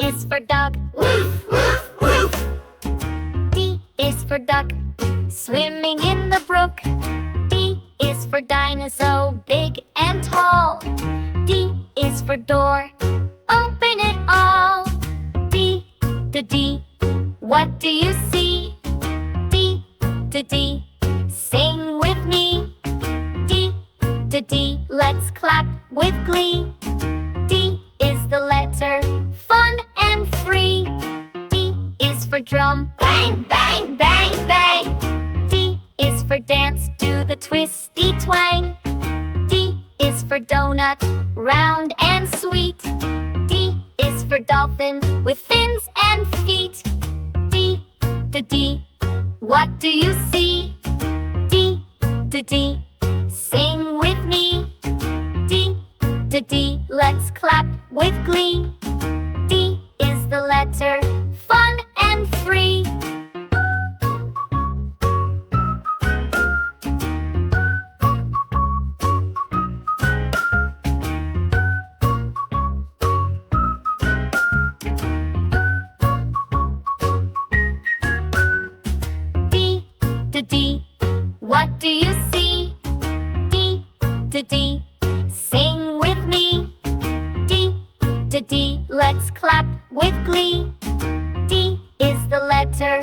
is for dog. Woof, woof, woof. D is for duck, swimming in the brook. D is for dinosaur, big and tall. D is for door, open it all. D, D, what do you see? D, D, sing with me. D, D, let's clap with glee. D is the letter, fun and free. D is for drum, bang, bang, bang, bang. D is for dance, do the twisty twang. D is for donut, round and sweet. D is for dolphin, with fins and feet. D, D, what do you see? D, D, sing with me. D, D, let's clap with glee. D is the letter, fun and free. D, D, what do you see? D, D, sing with me. D, D, let's clap with glee. D is the letter